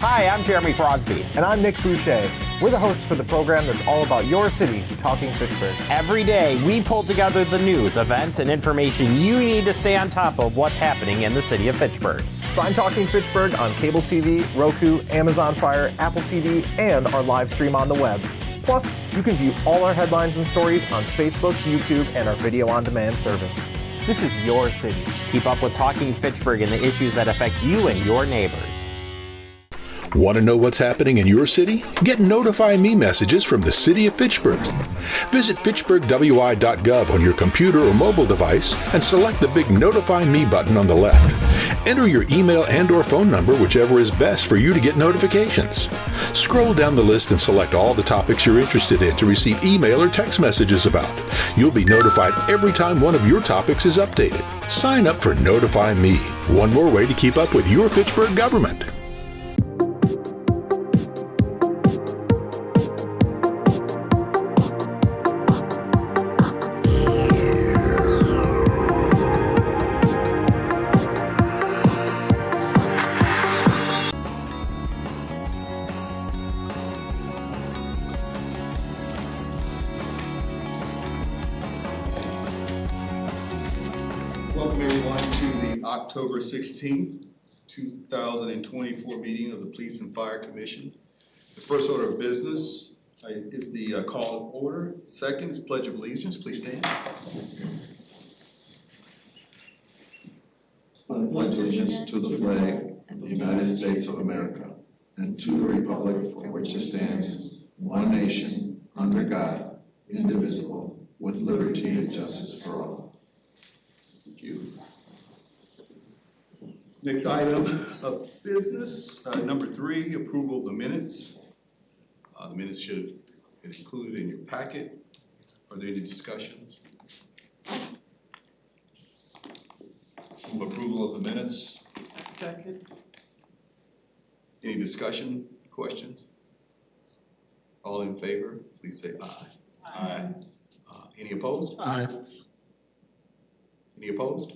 Hi, I'm Jeremy Crosby. And I'm Nick Boucher. We're the hosts for the program that's all about your city, Talking Fitchburg. Every day, we pull together the news, events, and information you need to stay on top of what's happening in the city of Fitchburg. Find Talking Fitchburg on cable TV, Roku, Amazon Fire, Apple TV, and our live stream on the web. Plus, you can view all our headlines and stories on Facebook, YouTube, and our video on demand service. This is your city. Keep up with Talking Fitchburg and the issues that affect you and your neighbors. Want to know what's happening in your city? Get Notify Me messages from the City of Fitchburg. Visit fitchburgwi.gov on your computer or mobile device and select the big Notify Me button on the left. Enter your email and/or phone number, whichever is best for you to get notifications. Scroll down the list and select all the topics you're interested in to receive email or text messages about. You'll be notified every time one of your topics is updated. Sign up for Notify Me, one more way to keep up with your Fitchburg government. Welcome everyone to the October 16th, 2024 meeting of the Police and Fire Commission. The first order of business is the call of order. Second is Pledge of Allegiance. Please stand. I pledge allegiance to the flag of the United States of America and to the republic for which it stands, one nation, under God, indivisible, with liberty and justice for all. Thank you. Next item of business, number 3, approval of the minutes. The minutes should be included in your packet. Are there any discussions? Move approval of the minutes. Second. Any discussion, questions? All in favor, please say aye. Aye. Any opposed? Aye. Any opposed?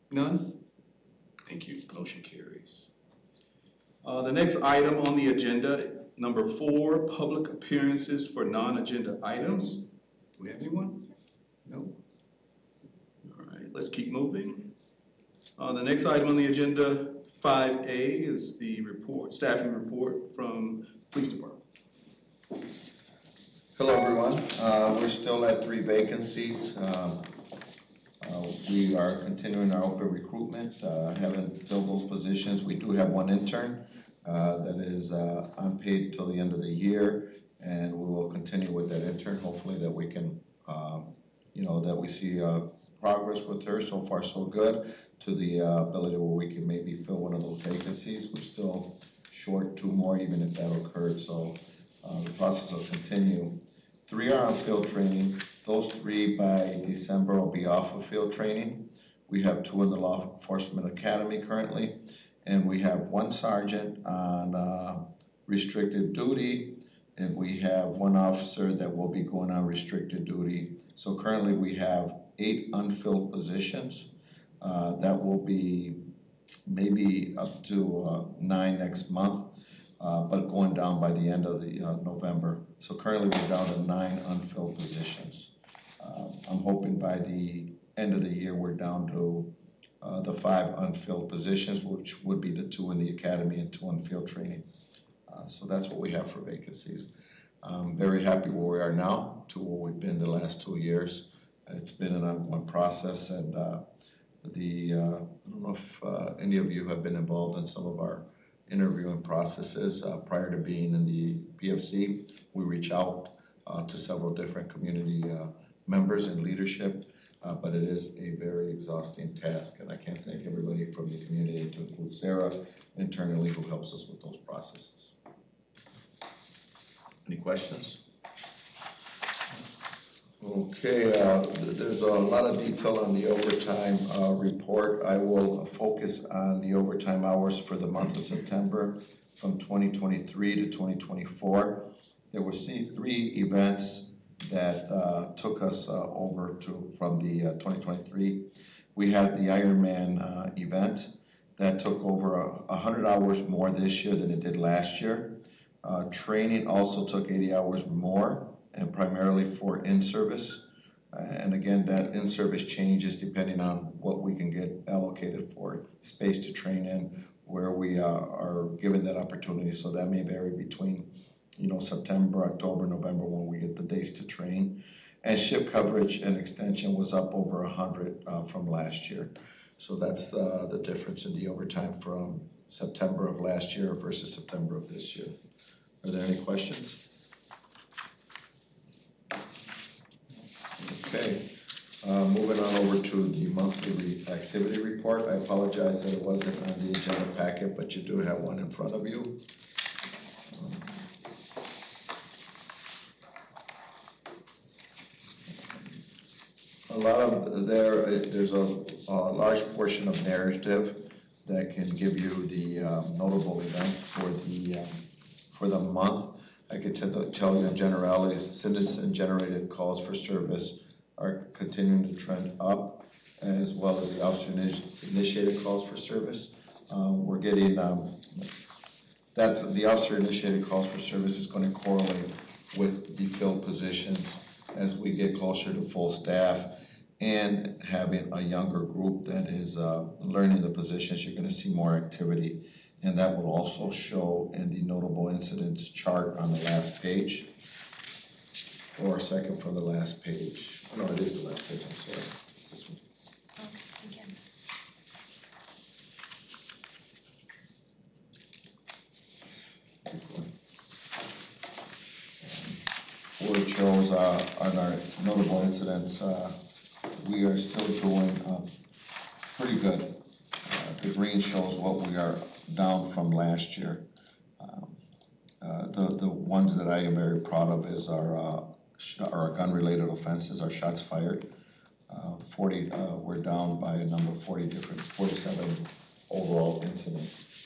None? Thank you. Motion carries. The next item on the agenda, number 4, public appearances for non-agenda items. Do we have anyone? No? All right, let's keep moving. The next item on the agenda, 5A, is the report, staffing report from Police Department. Hello, everyone. We're still at 3 vacancies. We are continuing our open recruitment, haven't filled those positions. We do have one intern that is unpaid till the end of the year, and we will continue with that intern. Hopefully that we can, that we see progress with her. So far, so good, to the ability where we can maybe fill one of those vacancies. We're still short 2 more, even if that occurred. So the process will continue. 3 are on field training. Those 3 by December will be off of field training. We have 2 in the Law Enforcement Academy currently, and we have 1 sergeant on restricted duty, and we have 1 officer that will be going on restricted duty. So currently we have 8 unfilled positions. That will be maybe up to 9 next month. But going down by the end of the November. So currently we're down to 9 unfilled positions. I'm hoping by the end of the year we're down to the 5 unfilled positions, which would be the 2 in the academy and 2 in field training. So that's what we have for vacancies. I'm very happy where we are now to where we've been the last 2 years. It's been an ongoing process, and I don't know if any of you have been involved in some of our interviewing processes. Prior to being in the PFC, we reach out to several different community members and leadership, but it is a very exhausting task, and I can't thank everybody from the community, to include Sarah internally, who helps us with those processes. Any questions? Okay, there's a lot of detail on the overtime report. I will focus on the overtime hours for the month of September from 2023 to 2024. There were 3 events that took us over from the 2023. We had the Ironman event, That took over 100 hours more this year than it did last year. Training also took 80 hours more, and primarily for in-service. And again, that in-service changes depending on what we can get allocated for space to train in, where we are given that opportunity. So that may vary between, September, October, November, when we get the days to train. And shift coverage and extension was up over 100 from last year. So that's the difference in the overtime from September of last year versus September of this year. Are there any questions? Okay, moving on over to the monthly activity report. I apologize that it wasn't on the agenda packet, but you do have one in front of you. There's a large portion of narrative that can give you the notable event for the month. I could tell you in generalities, citizen-generated calls for service are continuing to trend up, as well as the officer-initiated calls for service. We're getting the officer-initiated calls for service is going to correlate with the filled positions as we get closer to full staff, and having a younger group that is learning the positions. You're going to see more activity, and that will also show in the notable incidents chart on the last page, or second from the last page. No, it is the last page, I'm sorry. It's this one. Where it shows on our notable incidents, we are still doing pretty good. The green shows what we are down from last year. The ones that I am very proud of is our gun-related offenses, our shots fired. We're down by a number of 47 overall incidents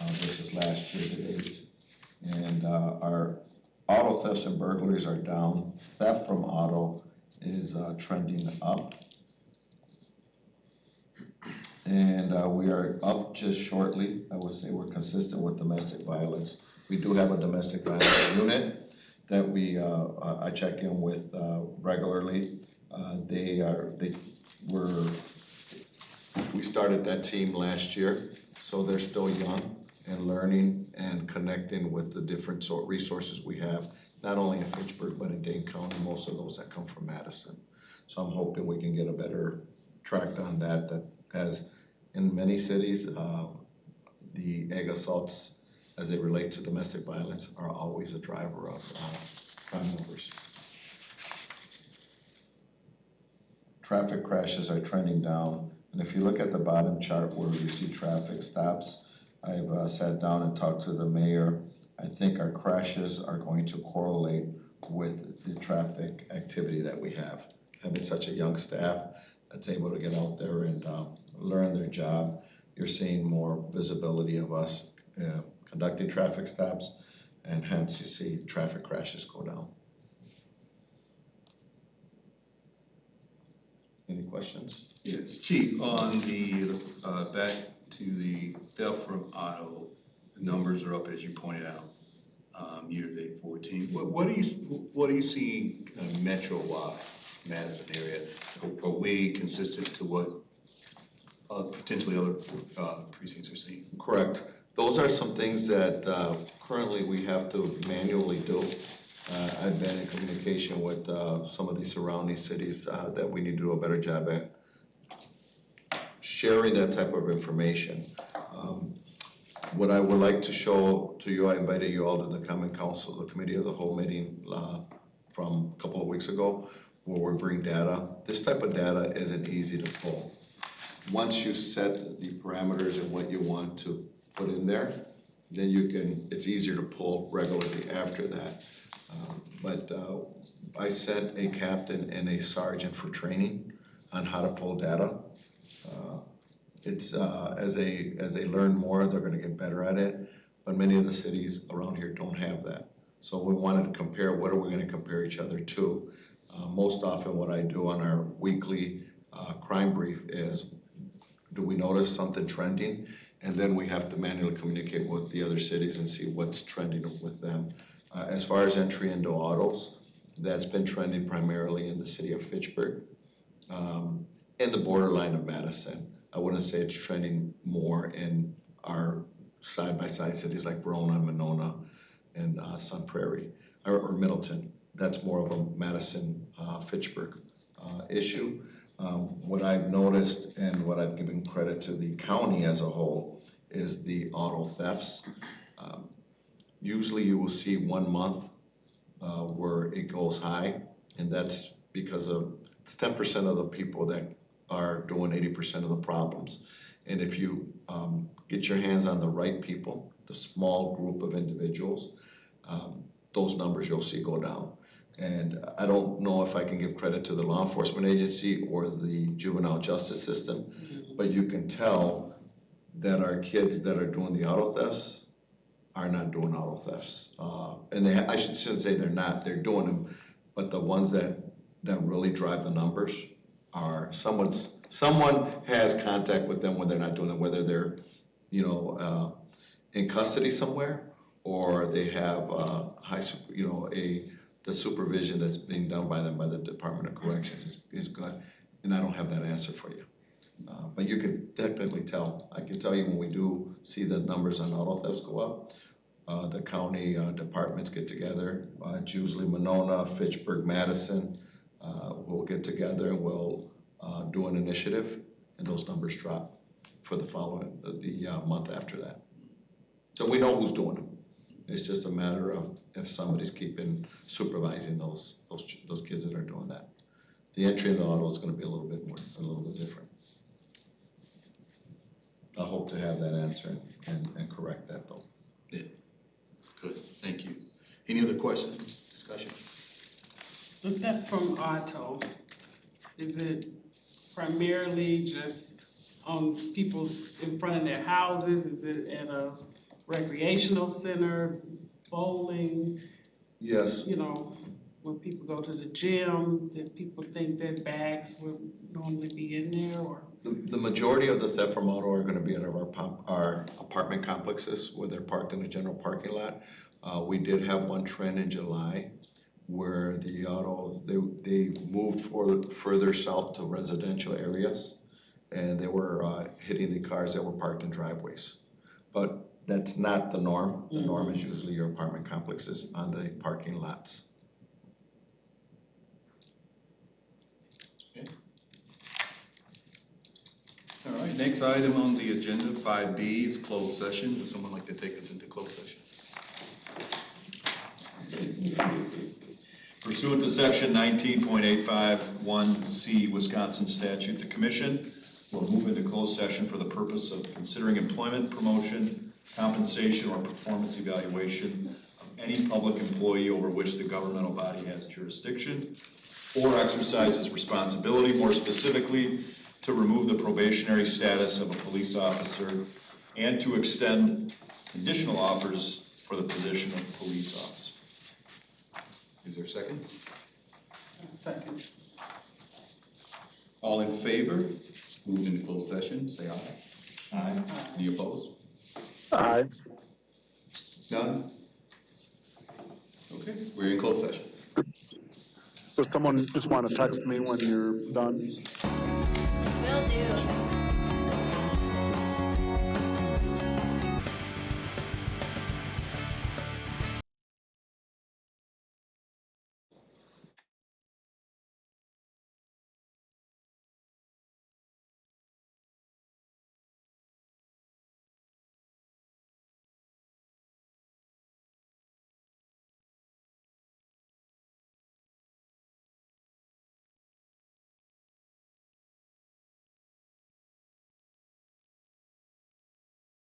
versus last year to date. And our auto thefts and burglaries are down. Theft from auto is trending up. And we are up just shortly. I would say we're consistent with domestic violence. We do have a domestic violence unit that I check in with regularly. We started that team last year, so they're still young and learning and connecting with the different resources we have, not only in Fitchburg, but in Dane County, most of those that come from Madison. So I'm hoping we can get a better track on that as in many cities, the egg assaults as they relate to domestic violence are always a driver of crime numbers. Traffic crashes are trending down, and if you look at the bottom chart where you see traffic stops, I've sat down and talked to the mayor. I think our crashes are going to correlate with the traffic activity that we have. Having such a young staff that's able to get out there and learn their job, you're seeing more visibility of us conducting traffic stops, and hence you see traffic crashes go down. Any questions? Yes, Chief, on the, back to the theft from auto, the numbers are up, as you pointed out, year-to-date 14. What are you seeing kind of metro-wide, Madison area? Are we consistent to what potentially other precincts are seeing? Correct. Those are some things that currently we have to manually do. I've been in communication with some of the surrounding cities that we need to do a better job at sharing that type of information. What I would like to show to you, I invited you all to the Common Council, the Committee of the Whole meeting from a couple of weeks ago, where we bring data. This type of data isn't easy to pull. Once you set the parameters and what you want to put in there, then it's easier to pull regularly after that. But I sent a captain and a sergeant for training on how to pull data. As they learn more, they're going to get better at it. But many of the cities around here don't have that. So we wanted to compare. What are we going to compare each other to? Most often, what I do on our weekly crime brief is, do we notice something trending? And then we have to manually communicate with the other cities and see what's trending with them. As far as entry into autos, that's been trending primarily in the city of Fitchburg, and the borderline of Madison. I wouldn't say it's trending more in our side-by-side cities like Verona, Monona, and Sun Prairie, or Middleton. That's more of a Madison, Fitchburg issue. What I've noticed and what I've given credit to the county as a whole is the auto thefts. Usually you will see 1 month where it goes high, and that's because it's 10% of the people that are doing 80% of the problems. And if you get your hands on the right people, the small group of individuals, those numbers you'll see go down. And I don't know if I can give credit to the law enforcement agency or the juvenile justice system, but you can tell that our kids that are doing the auto thefts are not doing auto thefts. And I shouldn't say they're not, they're doing them, but the ones that really drive the numbers are someone has contact with them when they're not doing it, whether they're, in custody somewhere, or they have the supervision that's being done by them by the Department of Corrections is good. And I don't have that answer for you. But you can technically tell. I can tell you when we do see the numbers on auto thefts go up, the county departments get together. It's usually Monona, Fitchburg, Madison. We'll get together and we'll do an initiative, and those numbers drop for the month after that. So we know who's doing them. It's just a matter of if somebody's supervising those kids that are doing that. The entry in the auto is going to be a little bit different. I hope to have that answer and correct that though. Yeah, good, thank you. Any other questions, discussion? The theft from auto, is it primarily just on people in front of their houses? Is it at a recreational center, bowling? Yes. When people go to the gym, did people think that bags would normally be in there, or? The majority of the theft from auto are going to be at our apartment complexes where they're parked in a general parking lot. We did have one trend in July where the auto, they moved further south to residential areas, and they were hitting the cars that were parked in driveways. But that's not the norm. The norm is usually your apartment complexes on the parking lots. Okay. All right, next item on the agenda, 5B, is closed session. Would someone like to take us into closed session? Pursuant to section 19.851C Wisconsin statute, the commission will move into closed session for the purpose of considering employment, promotion, compensation, or performance evaluation of any public employee over which the governmental body has jurisdiction or exercises responsibility, more specifically, to remove the probationary status of a police officer and to extend conditional offers for the position of police officer. Is there a second? Second. All in favor? Moved into closed session, say aye. Aye. Any opposed? Aye. None? Okay, we're in closed session. Does someone just want to text me when you're done? Will do.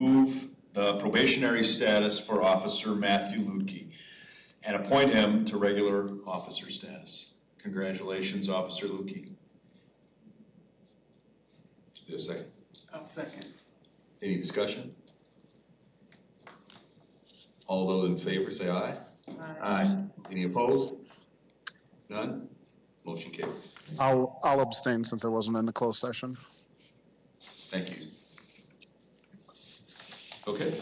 Move the probationary status for Officer Matthew Lutke and appoint him to regular officer status. Congratulations, Officer Lutke. Is there a second? I'll second. Any discussion? All those in favor say aye. Aye. Any opposed? None? Motion carries. I'll abstain since I wasn't in the closed session. Thank you. Okay.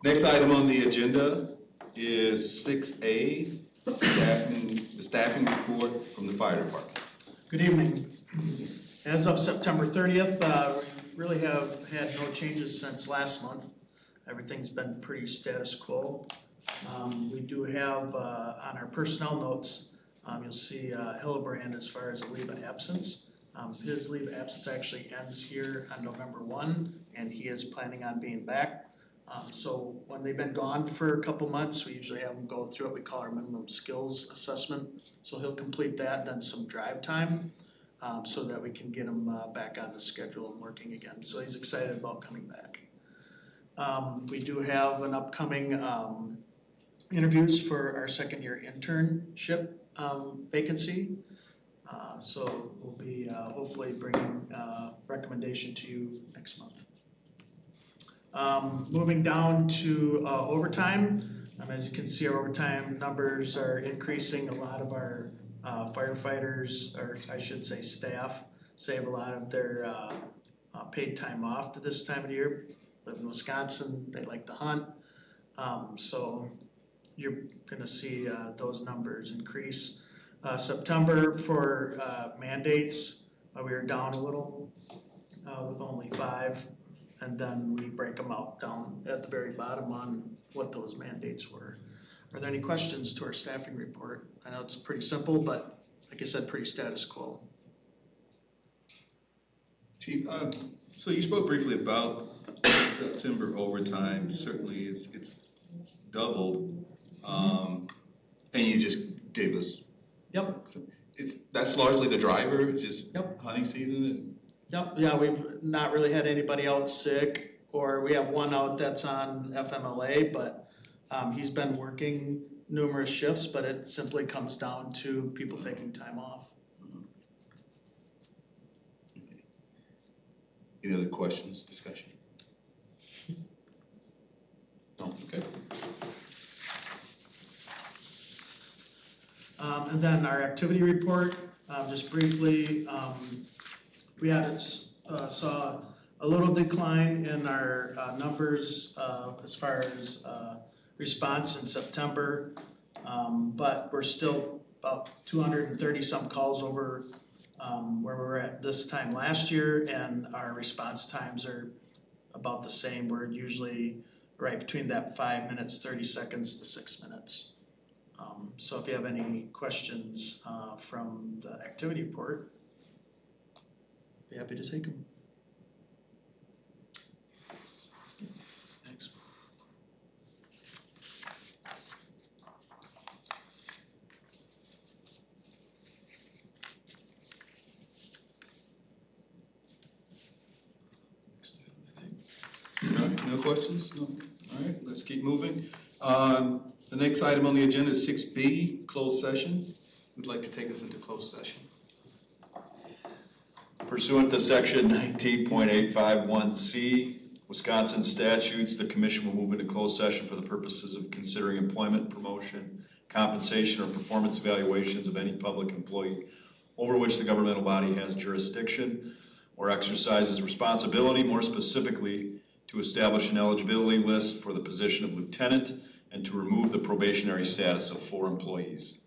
Next item on the agenda is 6A, the staffing report from the fire department. Good evening. As of September 30th, we really have had no changes since last month. Everything's been pretty status quo. We do have on our personnel notes, you'll see Hillebrand as far as leave of absence. His leave of absence actually ends here on November 1, and he is planning on being back. So when they've been gone for a couple months, we usually have them go through what we call our minimum skills assessment. So he'll complete that, then some drive time, so that we can get him back on the schedule and working again. So he's excited about coming back. We do have an upcoming interviews for our second year internship vacancy. So we'll be hopefully bringing a recommendation to you next month. Moving down to overtime, as you can see, our overtime numbers are increasing. A lot of our firefighters, or I should say staff, save a lot of their paid time off to this time of the year. Live in Wisconsin, they like to hunt. So you're gonna see those numbers increase. September for mandates, we are down a little with only 5. And then we break them out down at the very bottom on what those mandates were. Are there any questions to our staffing report? I know it's pretty simple, but like I said, pretty status quo. Chief, so you spoke briefly about September overtime. Certainly it's doubled, and you just gave us. Yep. That's largely the driver, just Yep. hunting season and. Yep, yeah, we've not really had anybody out sick, or we have one out that's on FMLA, but he's been working numerous shifts, but it simply comes down to people taking time off. Any other questions, discussion? No, okay. And then our activity report, just briefly, we had saw a little decline in our numbers as far as response in September, but we're still about 230 some calls over where we were at this time last year, and our response times are about the same. We're usually right between that 5 minutes, 30 seconds to 6 minutes. So if you have any questions from the activity report, be happy to take them. Thanks. All right, no questions? No. All right, let's keep moving. The next item on the agenda is 6B, closed session. Who'd like to take us into closed session? Pursuant to section 19.851C, Wisconsin statutes, the commission will move into closed session for the purposes of considering employment, promotion, compensation, or performance evaluations of any public employee over which the governmental body has jurisdiction or exercises responsibility, more specifically, to establish an eligibility list for the position of lieutenant and to remove the probationary status of 4 employees.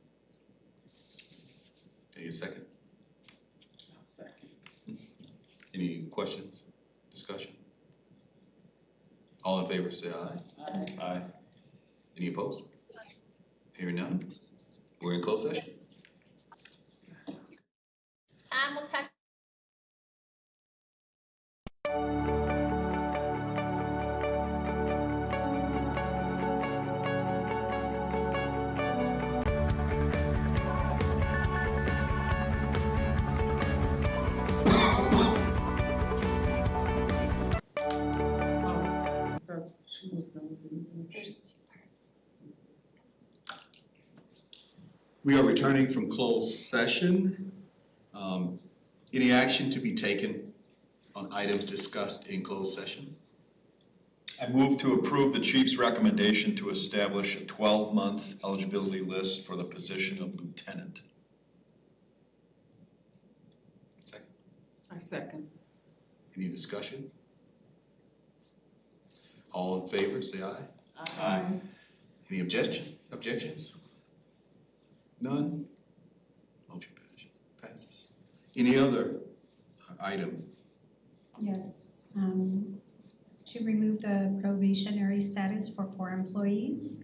Any second? Any questions, discussion? All in favor say aye. Aye. Aye. Any opposed? Hearing none, we're in closed session. Tom will text. We are returning from closed session. Any action to be taken on items discussed in closed session? I move to approve the chief's recommendation to establish a 12-month eligibility list for the position of lieutenant. Second. I second. Any discussion? All in favor, say aye. Aye. Any objections? None? Motion passes. Any other item? Yes, to remove the probationary status for 4 employees,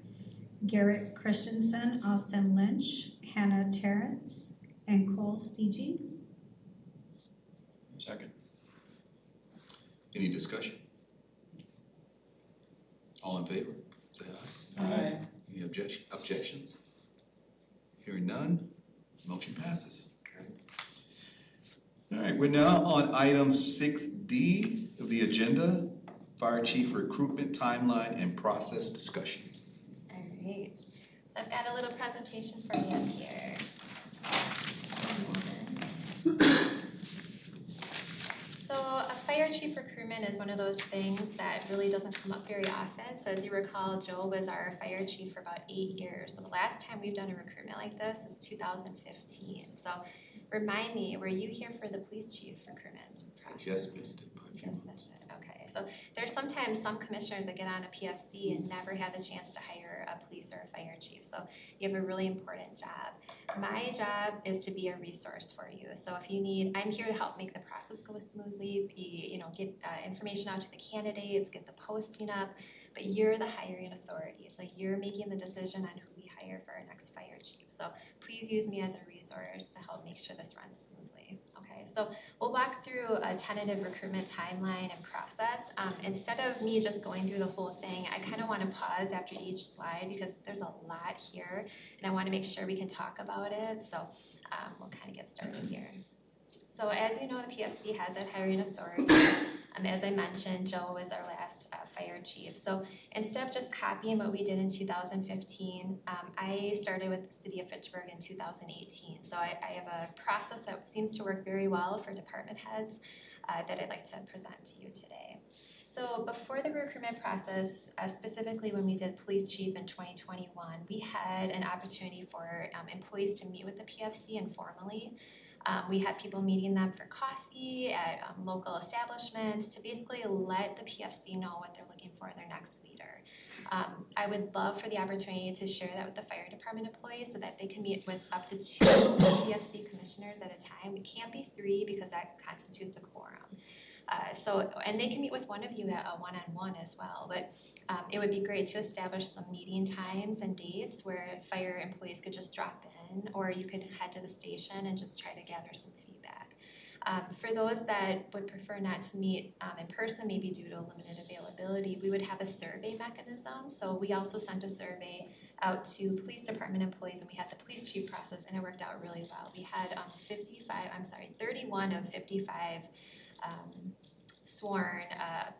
Garrett Christensen, Austin Lynch, Hannah Terrence, and Cole CG. Second. Any discussion? All in favor, say aye. Aye. Any objections? Hearing none, motion passes. All right, we're now on item 6D of the agenda, Fire Chief Recruitment Timeline and Process Discussion. All right, so I've got a little presentation for you up here. So a fire chief recruitment is one of those things that really doesn't come up very often. So as you recall, Joe was our fire chief for about 8 years. So the last time we've done a recruitment like this is 2015. So remind me, were you here for the police chief recruitment process? I just missed it by a few Just months. missed it, okay. So there's sometimes some commissioners that get on a PFC and never have the chance to hire a police or a fire chief. So you have a really important job. My job is to be a resource for you. So if you need, I'm here to help make the process go smoothly, get information out to the candidates, get the posting up, but you're the hiring authority. So you're making the decision on who we hire for our next fire chief. So please use me as a resource to help make sure this runs smoothly. Okay, so we'll walk through a tentative recruitment timeline and process. Instead of me just going through the whole thing, I kind of want to pause after each slide because there's a lot here and I want to make sure we can talk about it. So we'll kind of get started here. So as you know, the PFC has that hiring authority. As I mentioned, Joe was our last fire chief. So instead of just copying what we did in 2015, I started with the city of Fitchburg in 2018. So I have a process that seems to work very well for department heads that I'd like to present to you today. So before the recruitment process, specifically when we did police chief in 2021, we had an opportunity for employees to meet with the PFC informally. We had people meeting them for coffee at local establishments to basically let the PFC know what they're looking for in their next leader. I would love for the opportunity to share that with the fire department employees so that they can meet with up to 2 PFC commissioners at a time. It can't be 3 because that constitutes a quorum. And they can meet with one of you at a one-on-one as well, but it would be great to establish some meeting times and dates where fire employees could just drop in, or you could head to the station and just try to gather some feedback. For those that would prefer not to meet in person, maybe due to limited availability, we would have a31 mechanism. So we also sent a survey out to police department employees when we had the police chief process, and it worked out really well. We had 31 of 55 sworn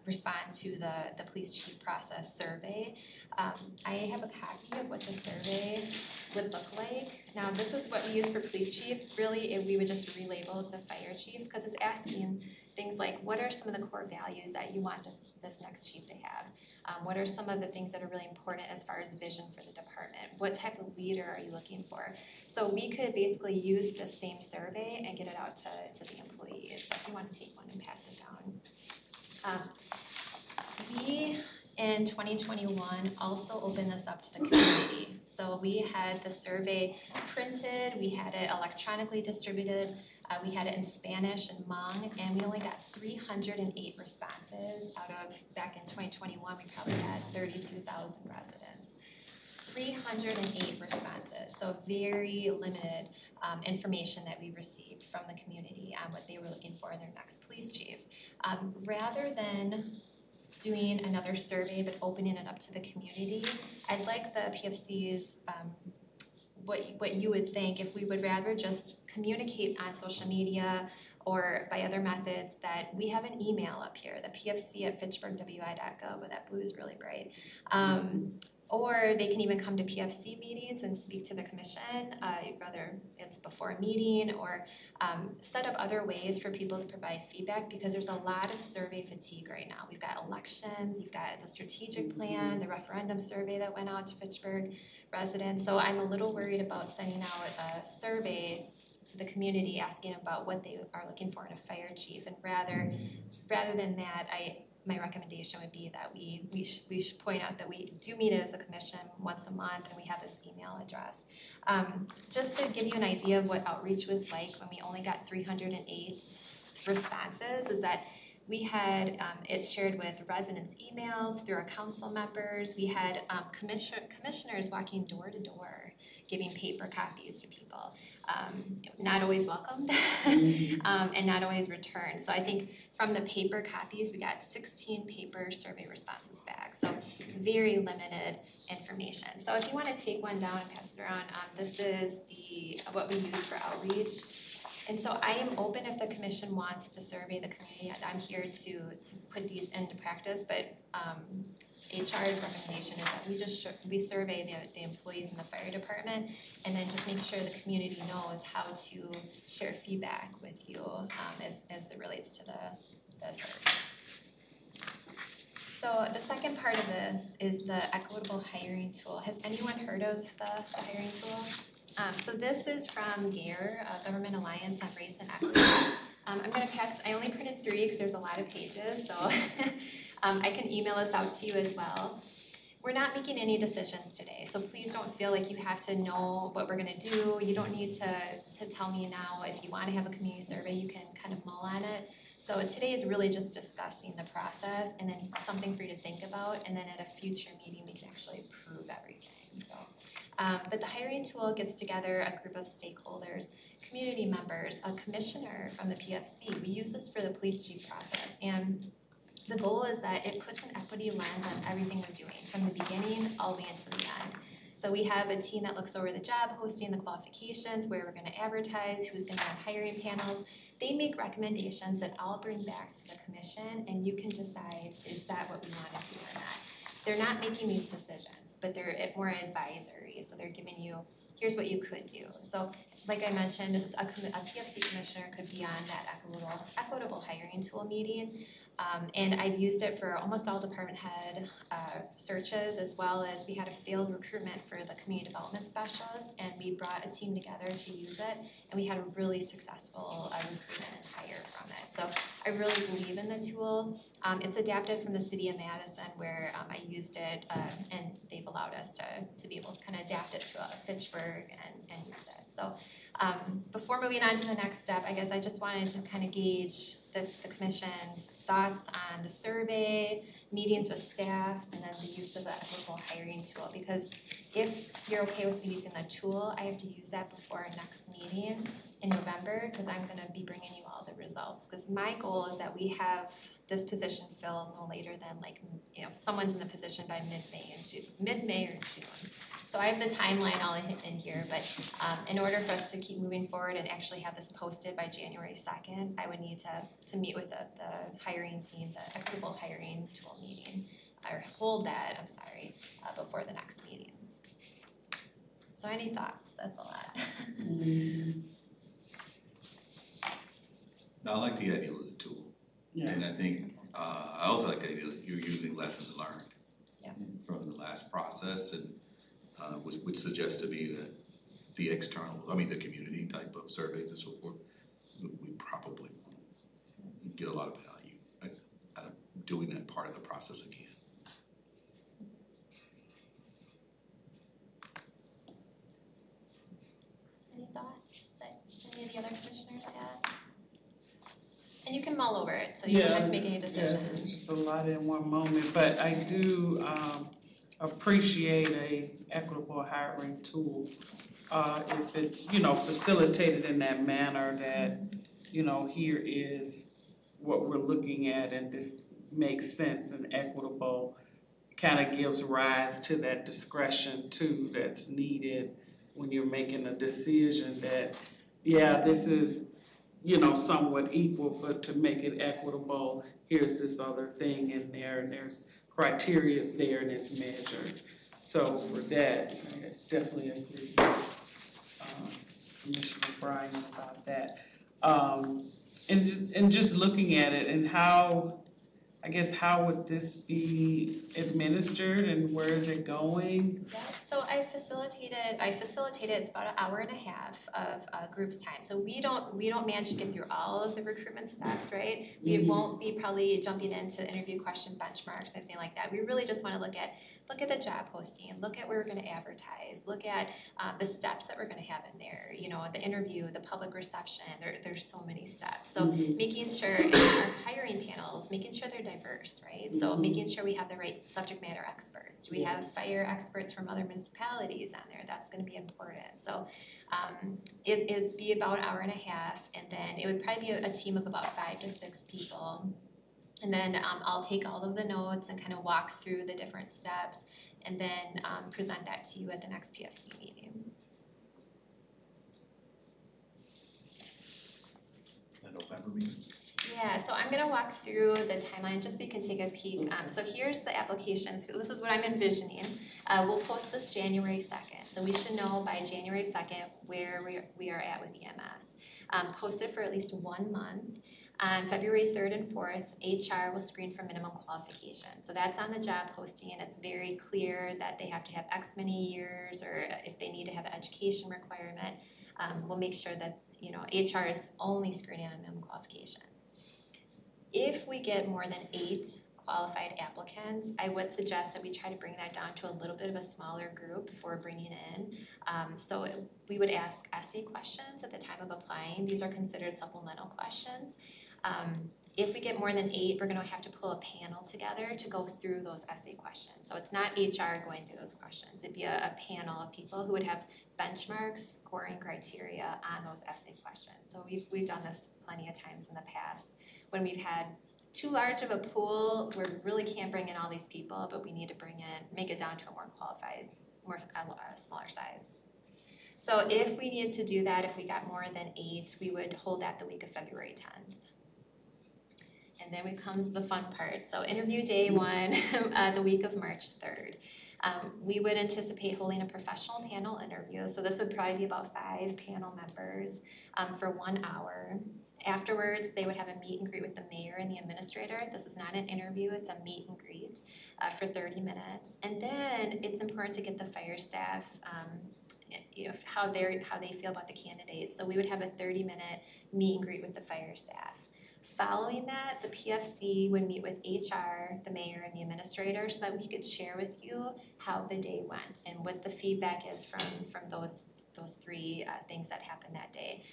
respond to the police chief process survey. I have a copy of what the survey would look like. Now, this is what we use for police chief. Really, we would just relabel it to fire chief because it's asking things like, what are some of the core values that you want this next chief to have? What are some of the things that are really important as far as vision for the department? What type of leader are you looking for? So we could basically use the same survey and get it out to the employees. If you want to take one and pass it down. We, in 2021, also opened this up to the community. So we had the survey printed, we had it electronically distributed, we had it in Spanish and Hmong, and we only got 308 responses out of, back in 2021, we probably had 32,000 residents. 308 responses, so very limited information that we received from the community on what they were looking for in their next police chief. Rather than doing another survey but opening it up to the community, I'd like the PFCs, what you would think if we would rather just communicate on social media or by other methods, that we have an email up here, the pfc@fitchburgwi.gov, but that blue is really bright. Or they can even come to PFC meetings and speak to the commission, whether it's before a meeting or set up other ways for people to provide feedback, because there's a lot of survey fatigue right now. We've got elections, you've got the strategic plan, the referendum survey that went out to Fitchburg residents. So I'm a little worried about sending out a survey to the community asking about what they are looking for in a fire chief. And rather than that, my recommendation would be that we should point out that we do meet as a commission once a month, and we have this email address. Just to give you an idea of what outreach was like when we only got 308 responses, is that we had it shared with residents' emails, through our council members. We had commissioners walking door to door, giving paper copies to people. Not always welcomed and not always returned. So I think from the paper copies, we got 16 paper survey responses back. So very limited information. So if you want to take one down and pass it around, this is what we use for outreach. And so I am open if the commission wants to survey the community. I'm here to put these into practice, but HR's recommendation is that we survey the employees in the fire department, and then just make sure the community knows how to share feedback with you as it relates to the survey. So the second part of this is the equitable hiring tool. Has anyone heard of the hiring tool? So this is from GARE, Government Alliance on Race and Equity. I'm going to pass, I only printed 3 because there's a lot of pages, so I can email this out to you as well. We're not making any decisions today, so please don't feel like you have to know what we're going to do. You don't need to tell me now. If you want to have a community survey, you can kind of mull on it. So today is really just discussing the process and then something for you to think about, and then at a future meeting we can actually approve everything. So. But the hiring tool gets together a group of stakeholders, community members, a commissioner from the PFC. We use this for the police chief process, and the goal is that it puts an equity lens on everything we're doing from the beginning all the way until the end. So we have a team that looks over the job posting, the qualifications, where we're going to advertise, who's going to be on hiring panels. They make recommendations that I'll bring back to the commission, and you can decide, is that what we want to do or not. They're not making these decisions, but they're more advisory. So they're giving you, here's what you could do. So like I mentioned, a PFC commissioner could be on that equitable hiring tool meeting. And I've used it for almost all department head searches, as well as we had a failed recruitment for the community development specialist, and we brought a team together to use it, and we had a really successful recruitment and hire from it. So I really believe in the tool. It's adapted from the city of Madison, where I used it, and they've allowed us to be able to kind of adapt it to Fitchburg and use it. So before moving on to the next step, I guess I just wanted to kind of gauge the commission's thoughts on the survey, meetings with staff, and then the use of the equitable hiring tool. Because if you're okay with using the tool, I have to use that before our next meeting in November, because I'm going to be bringing you all the results. Because my goal is that we have this position filled no later than someone's in the position by mid-May or June. So I have the timeline all in here, but in order for us to keep moving forward and actually have this posted by January 2nd, I would need to meet with the hiring team, the equitable hiring tool meeting, or hold that, before the next meeting. So any thoughts? That's a lot. Now, I like the idea of the tool. Yeah. And I think, I also like the idea that you're using lessons learned from the last process, and which suggests to me that the community type of surveys and so forth, we probably won't get a lot of value out of doing that part of the process again. Any thoughts that any of the other commissioners had? And you can mull over it, so you don't have to make any decisions. Yeah, it's just a lot in one moment, but I do appreciate a equitable hiring tool. If it's, facilitated in that manner that, here is what we're looking at and this makes sense and equitable, kind of gives rise to that discretion too that's needed when you're making a decision that, this is, somewhat equal, but to make it equitable, here's this other thing in there, and there's criteria there and it's measured. So for that, I definitely agree with Commissioner Bryan about that. And just looking at it and how I guess, how would this be administered and where is it going? Yeah, so I facilitated, it's about an hour and a half of groups time. So we don't manage to get through all of the recruitment steps, right? We won't be probably jumping into interview question benchmarks, anything like that. We really just wanna look at the job posting, look at where we're gonna advertise, look at the steps that we're gonna have in there, you know, the interview, the public reception, there's so many steps. So making sure in our hiring panels, making sure they're diverse, right? So making sure we have the right subject matter experts. Do we have fire experts from other municipalities on there? That's gonna be important. So it'd be about an hour and a half, and then it would probably be a team of about 5 to 6 people. And then I'll take all of the notes and kind of walk through the different steps and then present that to you at the next PFC meeting. The November meeting? Yeah, so I'm gonna walk through the timeline just so you can take a peek. So here's the application. So this is what I'm envisioning. We'll post this January 2nd. So we should know by January 2nd where we are at with EMS. Post it for at least 1 month. On February 3rd and 4th, HR will screen for minimum qualification. So that's on the job posting, and it's very clear that they have to have X many years, or if they need to have an education requirement, we'll make sure that, you know, HR is only screening on minimum qualifications. If we get more than 8 qualified applicants, I would suggest that we try to bring that down to a little bit of a smaller group for bringing in. So we would ask essay questions at the time of applying. These are considered supplemental questions. If we get more than 8, we're gonna have to pull a panel together to go through those essay questions. So it's not HR going through those questions. It'd be a panel of people who would have benchmarks, scoring criteria on those essay questions. So we've done this plenty of times in the past when we've had too large of a pool where we really can't bring in all these people, but we need to make it down to a more qualified, smaller size. So if we needed to do that, if we got more than 8, we would hold that the week of February 10th. And then comes the fun part. So interview day 1, the week of March 3rd. We would anticipate holding a professional panel interview. So this would probably be about 5 panel members for 1 hour. Afterwards, they would have a meet and greet with the mayor and the administrator. This is not an interview, it's a meet and greet for 30 minutes. And then it's important to get the fire staff, you know, how they feel about the candidates. So we would have a 30-minute meet and greet with the fire staff. Following that, the PFC would meet with HR, the mayor, and the administrator so that we could share with you how the day went and what the feedback is from those 3 things that happened that day.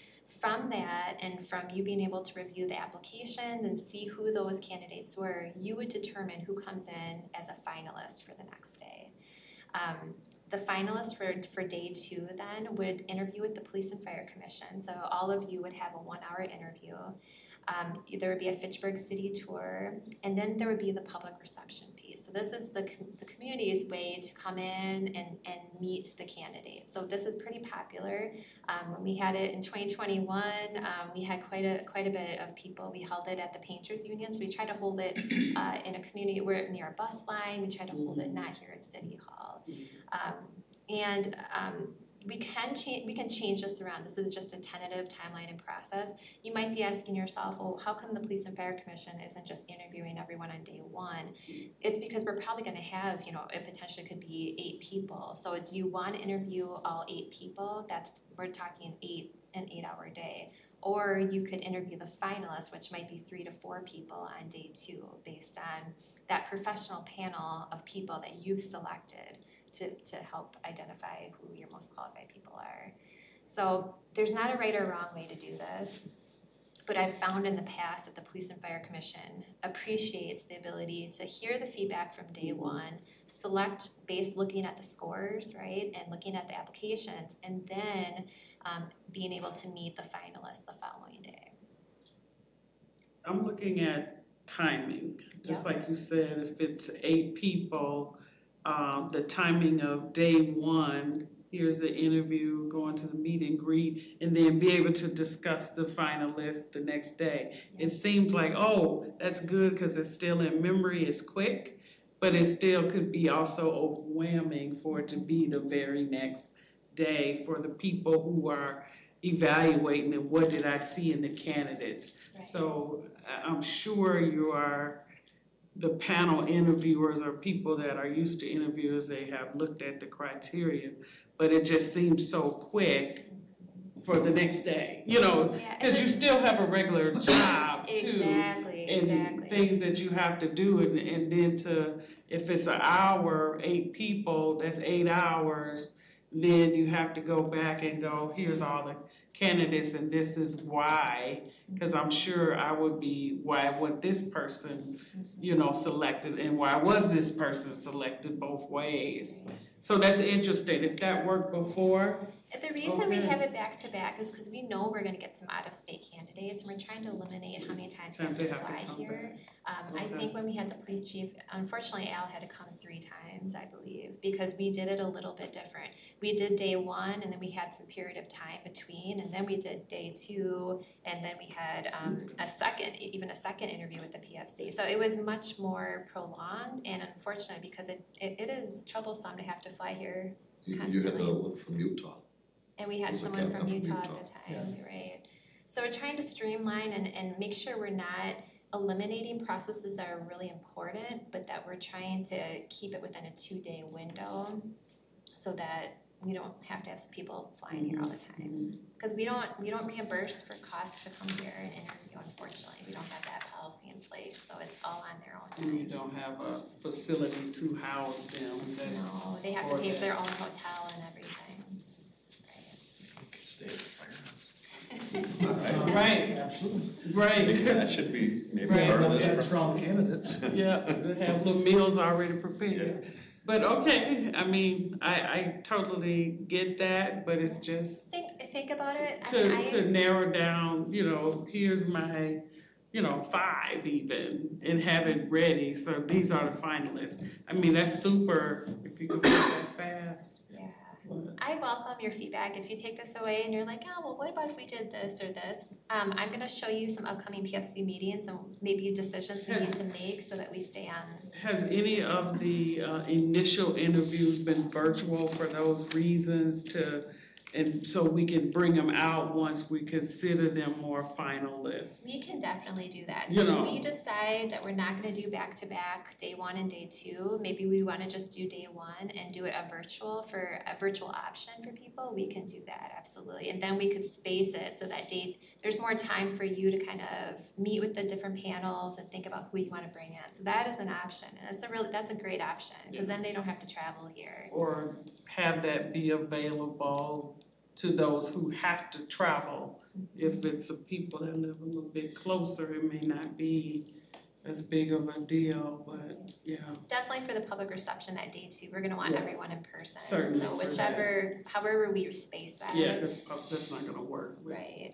From that, and from you being able to review the applications and see who those candidates were, you would determine who comes in as a finalist for the next day. The finalists for day 2 then would interview with the Police and Fire Commission. So all of you would have a 1-hour interview. There would be a Fitchburg city tour, and then there would be the public reception piece. So this is the community's way to come in and meet the candidates. So this is pretty popular. When we had it in 2021, we had quite a bit of people. We held it at the Painters Union, so we tried to hold it in a community where near a bus line. We tried to hold it not here at City Hall. We can change this around. This is just a tentative timeline and process. You might be asking yourself, well, how come the Police and Fire Commission isn't just interviewing everyone on day 1? It's because we're probably gonna have, you know, it potentially could be 8 people. So do you want to interview all 8 people? We're talking an 8-hour day. Or you could interview the finalists, which might be 3 to 4 people on day 2 based on that professional panel of people that you've selected to help identify who your most qualified people are. So there's not a right or wrong way to do this, but I've found in the past that the Police and Fire Commission appreciates the ability to hear the feedback from day 1, select based looking at the scores, right, and looking at the applications, and then being able to meet the finalists the following day. I'm looking at timing, just like you said, if it's 8 people, the timing of day 1, here's the interview, going to the meet and greet, and then be able to discuss the finalists the next day. It seems like, oh, that's good because it's still in memory, it's quick, but it still could be also overwhelming for it to be the very next day for the people who are evaluating and what did I see in the candidates. Right. So I'm sure you are the panel interviewers or people that are used to interviewers, they have looked at the criteria, but it just seems so quick for the next day, you know, Yeah, because you still have a regular job too. Exactly, And exactly. things that you have to do, and then if it's an hour, 8 people, that's 8 hours, then you have to go back and go, here's all the candidates and this is why, because I'm sure why was this person, you know, selected, and why was this person selected both ways? So that's interesting, if that worked before. The reason we have it back-to-back is because we know we're gonna get some out-of-state candidates, and we're trying to eliminate how many times they have to fly here. I think when we had the police chief, unfortunately Al had to come 3 times, I believe, because we did it a little bit different. We did day 1, and then we had some period of time between, and then we did day 2, and then we had a second interview with the PFC. So it was much more prolonged, and unfortunately, because it is troublesome to have to fly here You constantly. had the one from Utah. And we had It was a someone from captain Utah at the time, right? So we're trying to streamline and make sure we're not eliminating processes that are really important, but that we're trying to keep it within a 2-day window so that we don't have to have people flying here all the time. Because we don't reimburse for costs to come here and interview, unfortunately. We don't have that policy in place, so it's all on their own And you time. don't have a facility to house them. No, they have to pay for their own hotel and everything. Stay at the firehouse. Right. Absolutely. Right. That should be maybe Right. part of Yeah, this. strong candidates. Yeah, they have little meals already prepared. But okay, I mean, I totally get that, but it's just Think about it. I mean, to narrow down, you know, here's my, you know, 5 even, and have it ready, so these are the finalists. I mean, that's super, if you could do that fast. Yeah. But- I welcome your feedback. If you take this away and you're like, oh, well, what about if we did this or this? I'm gonna show you some upcoming PFC meetings and maybe decisions we need to make so that we stay on. Has any of the initial interviews been virtual for those reasons and so we can bring them out once we consider them more finalists? We can definitely do that. You So know. if we decide that we're not gonna do back-to-back day 1 and day 2, maybe we wanna just do day 1 and do it a virtual option for people, we can do that, absolutely. And then we could space it so that there's more time for you to kind of meet with the different panels and think about who you wanna bring in. So that is an option, and that's a great option, because then they don't have to travel here. Or have that be available to those who have to travel. If it's the people that live a little bit closer, it may not be as big of a deal, but yeah. Definitely for the public reception that day 2, we're gonna want Yeah. everyone in person. Certainly So for however we space that. Yeah, because that's not gonna work. Right.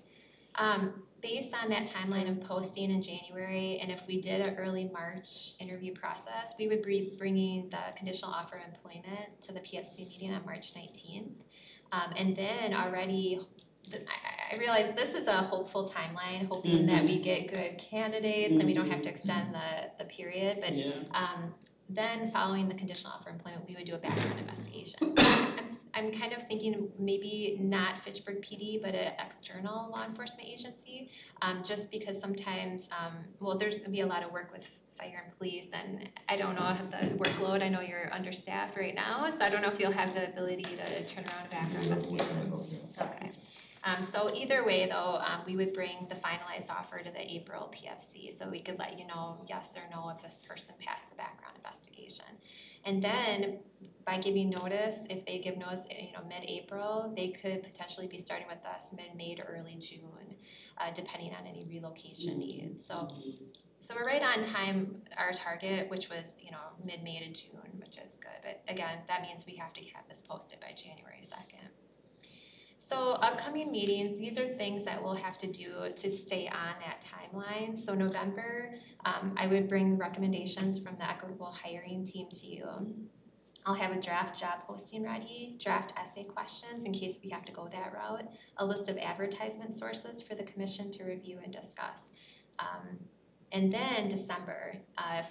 Based on that timeline of posting in January, and if we did an early March interview process, we would be bringing the conditional offer of employment to the PFC meeting on March 19th. And then already, I realize this is a hopeful timeline, hoping that we get good candidates and we don't have to extend the period, but Yeah. then following the conditional offer of employment, we would do a background investigation. I'm kind of thinking maybe not Fitchburg PD, but an external law enforcement agency, just because sometimes, there's gonna be a lot of work with fire and police, and I don't know if the workload, I know you're understaffed right now, so I don't know if you'll have the ability to turn around a background investigation. Okay. So either way though, we would bring the finalized offer to the April PFC, so we could let you know yes or no if this person passed the background investigation. And then by giving notice, if they give notice, mid-April, they could potentially be starting with us mid-May to early June, depending on any relocation needs. So we're right on time, our target, which was, mid-May to June, which is good. But again, that means we have to have this posted by January 2nd. So upcoming meetings, these are things that we'll have to do to stay on that timeline. So November, I would bring recommendations from the equitable hiring team to you. I'll have a draft job posting ready, draft essay questions in case we have to go that route, a list of advertisement sources for the commission to review and discuss. And then December,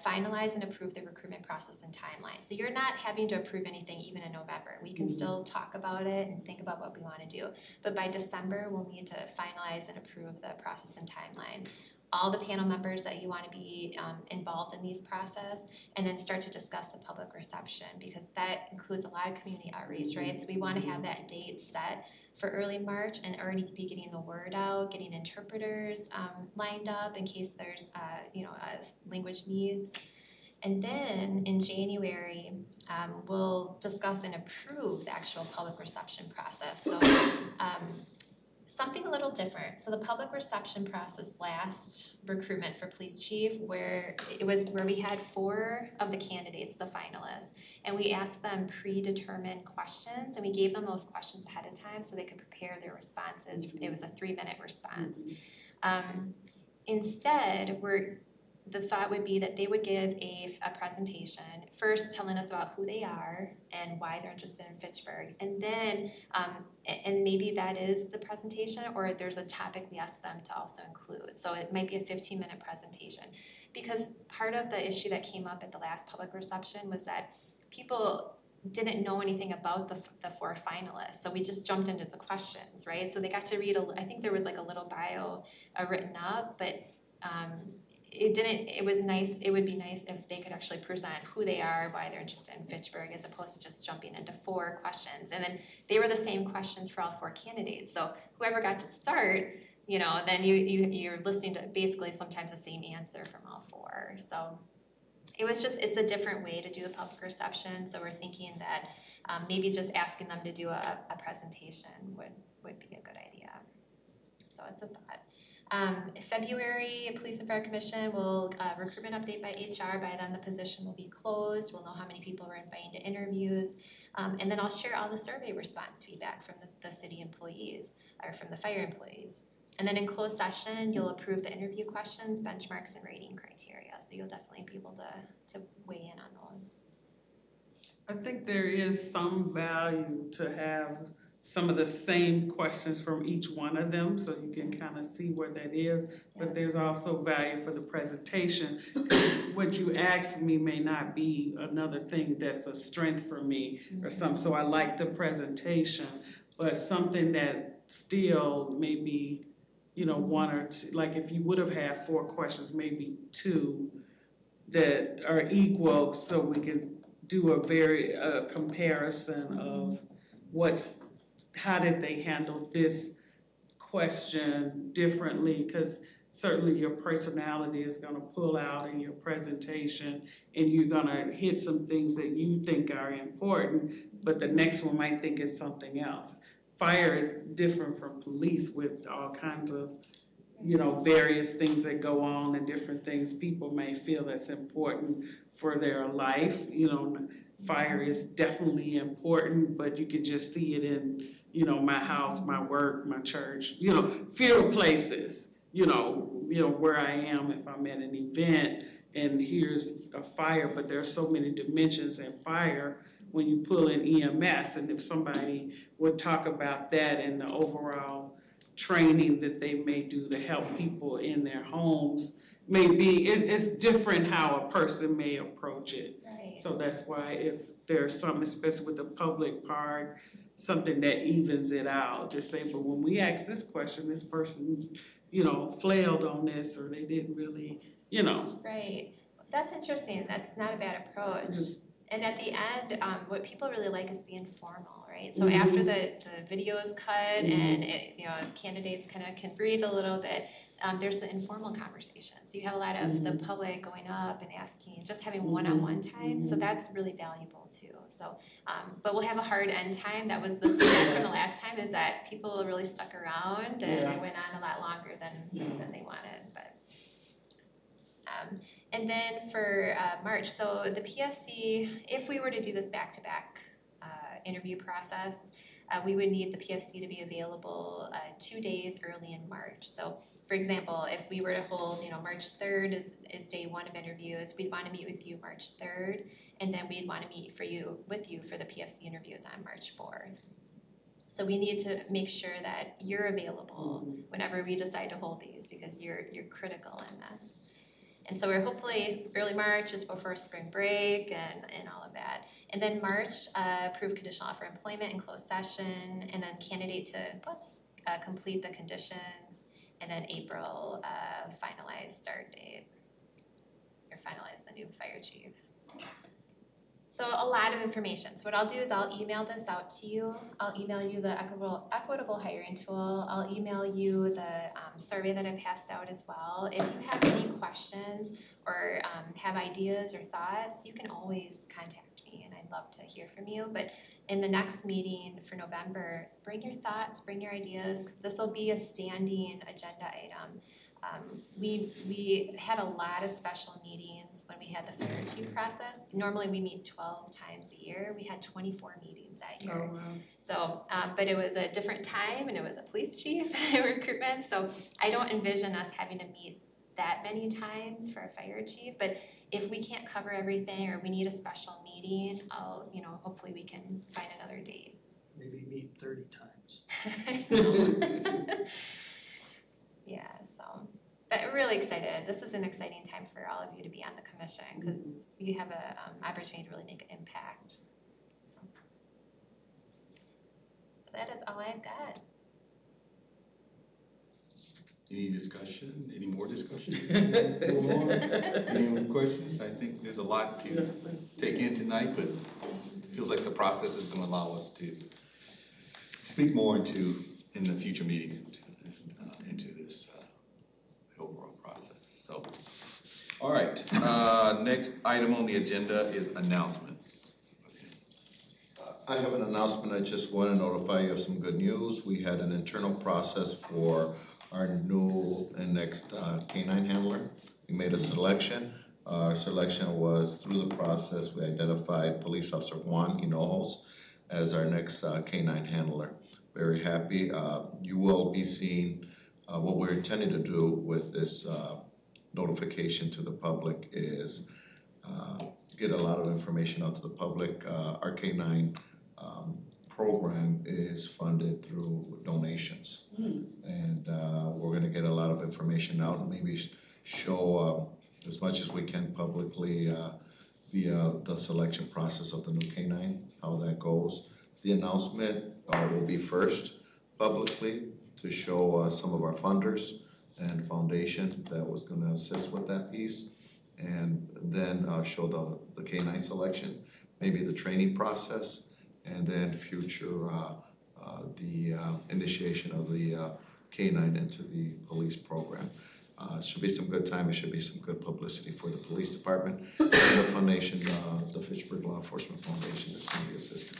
finalize and approve the recruitment process and timeline. So you're not having to approve anything even in November. We can still talk about it and think about what we want to do. But by December, we'll need to finalize and approve the process and timeline. all the panel members that you want to be involved in these process, and then start to discuss the public reception, because that includes a lot of community outreach, right? So we want to have that date set for early March and already be getting the word out, getting interpreters lined up in case there's language needs. And then in January, we'll discuss and approve the actual public reception process. So something a little different. So the public reception process last recruitment for police chief, where we had 4 of the candidates, the finalists, and we asked them predetermined questions, and we gave them those questions ahead of time so they could prepare their responses. It was a 3-minute response. Instead, the thought would be that they would give a presentation, first telling us about who they are and why they're interested in Fitchburg. And then, and maybe that is the presentation, or there's a topic we ask them to also include. So it might be a 15-minute presentation. Because part of the issue that came up at the last public reception was that people didn't know anything about the 4 finalists. So we just jumped into the questions, right? So they got to read, I think there was like a little bio written up, but it was nice, it would be nice if they could actually present who they are, why they're interested in Fitchburg, as opposed to just jumping into 4 questions. And then they were the same questions for all 4 candidates. So whoever got to start, then you're listening to basically sometimes the same answer from all 4. So it's a different way to do the public reception. So we're thinking that maybe just asking them to do a presentation would be a good idea. So it's a thought. February, Police and Fire Commission will recruitment update by HR. By then, the position will be closed. We'll know how many people we're inviting to interviews. And then I'll share all the survey response feedback from the city employees or from the fire employees. And then in closed session, you'll approve the interview questions, benchmarks, and rating criteria. So you'll definitely be able to weigh in on those. I think there is some value to have some of the same questions from each one of them, so you can kind of see where that is. But there's also value for the presentation. What you asked me may not be another thing that's a strength for me or something. So I like the presentation, but something that still maybe, 1 or 2, like if you would have had 4 questions, maybe 2 that are equal, so we can do a comparison of how did they handle this question differently, because certainly your personality is going to pull out in your presentation, and you're going to hit some things that you think are important, but the next one might think it's something else. Fire is different from police with all kinds of, various things that go on and different things people may feel that's important for their life. Fire is definitely important, but you can just see it in, my house, my work, my church, fewer places, where I am if I'm at an event and here's a fire, but there's so many dimensions in fire when you pull in EMS. And if somebody would talk about that and the overall training that they may do to help people in their homes, maybe it's different how a person may approach it. Right. So that's why if there's something, especially with the public part, something that evens it out, just say, but when we asked this question, this person, flailed on this, or they didn't really, Right. That's interesting. That's not a bad approach. And at the end, what people really like is the informal, right? So after the video is cut and candidates kind of can breathe a little bit, there's the informal conversations. You have a lot of the public going up and asking, just having one-on-one time. So that's really valuable too. So, but we'll have a hard end time. That was the feedback from the last time, is that people really stuck around and it went on a lot longer than they wanted. But and then for March, so the PFC, if we were to do this back-to-back interview process, we would need the PFC to be available 2 days early in March. So for example, if we were to hold, March 3rd is day 1 of interviews, we'd want to meet with you March 3rd, and then we'd want to meet with you for the PFC interviews on March 4th. So we need to make sure that you're available whenever we decide to hold these, because you're critical in this. And so we're hopefully early March, just before spring break and all of that. And then March, approve conditional offer employment in closed session, and then candidate to complete the conditions. and then April, finalize start date, or finalize the new fire chief. So a lot of information. So what I'll do is I'll email this out to you. I'll email you the equitable hiring tool. I'll email you the survey that I passed out as well. If you have any questions or have ideas or thoughts, you can always contact me, and I'd love to hear from you. But in the next meeting for November, bring your thoughts, bring your ideas. This will be a standing agenda item. We had a lot of special meetings when we had the fire chief process. Normally we meet 12 times a year. We had 24 meetings that year. Oh, wow. So, but it was a different time, and it was a police chief recruitment. So I don't envision us having to meet that many times for a fire chief. But if we can't cover everything, or we need a special meeting, hopefully we can find another date. Maybe meet 30 times. Yeah, so, but I'm really excited. This is an exciting time for all of you to be on the commission, because you have an opportunity to really make an impact. So that is all I've got. Any discussion? Any more discussion? Any more questions? I think there's a lot to take in tonight, but it feels like the process is going to allow us to speak more in the future meetings into this the overall process. So, all right. Next item on the agenda is announcements. I have an announcement. I just want to notify you of some good news. We had an internal process for our new and next canine handler. We made a selection. Our selection was through the process. We identified Police Officer Juan Hinojos as our next canine handler. Very happy. You will be seeing what we're intending to do with this notification to the public is get a lot of information out to the public. Our canine program is funded through donations. And we're gonna get a lot of information out and maybe show as much as we can publicly via the selection process of the new canine, how that goes. The announcement will be first publicly to show some of our funders and foundation that was gonna assist with that piece. And then show the canine selection, maybe the training process, and then future the initiation of the canine into the police program. It should be some good time. It should be some good publicity for the police department and the foundation, the Fitchburg Law Enforcement Foundation that's going to be assisting.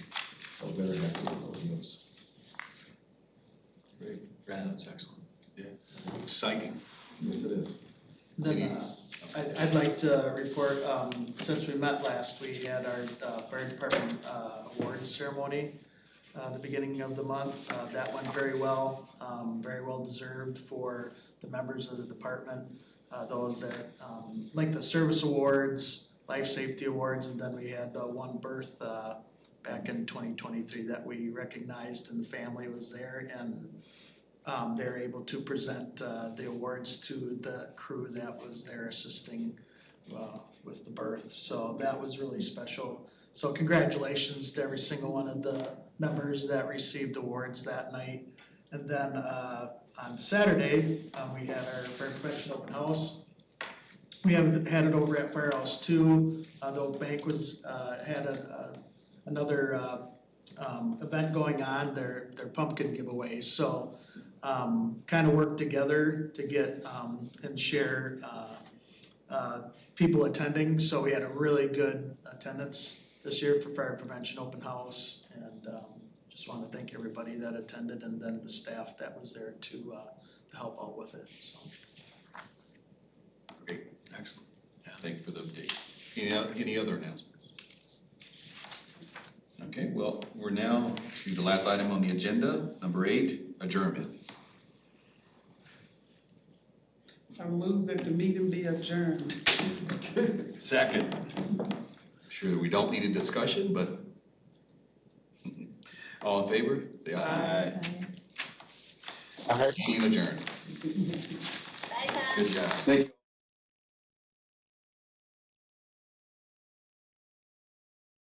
So very happy with those news. Great. Yeah, that's excellent. Yes. Exciting. Yes, it is. Then I'd like to report, since we met last, we had our fire department awards ceremony the beginning of the month. That went very well deserved for the members of the department. Those that like the service awards, life safety awards, and then we had one birth back in 2023 that we recognized, and the family was there, and they were able to present the awards to the crew that was there assisting with the birth. So that was really special. So congratulations to every single one of the members that received awards that night. And then on Saturday, we had our fire prevention open house. We had it over at Firehouse 2. The Oak Bank had another event going on, their pumpkin giveaway. So kind of worked together to get and share people attending. So we had a really good attendance this year for Fire Prevention Open House, and just want to thank everybody that attended, and then the staff that was there to help out with it. So. Great, excellent. Yeah. Thank you for the update. Any other announcements? Okay, well, we're now to the last item on the agenda, number 8, adjournment. I move that the meeting be adjourned. Second. Sure, we don't need a discussion, but all in favor, say aye. Aye. Meeting adjourned. Bye, Tom. Good job. Thank you.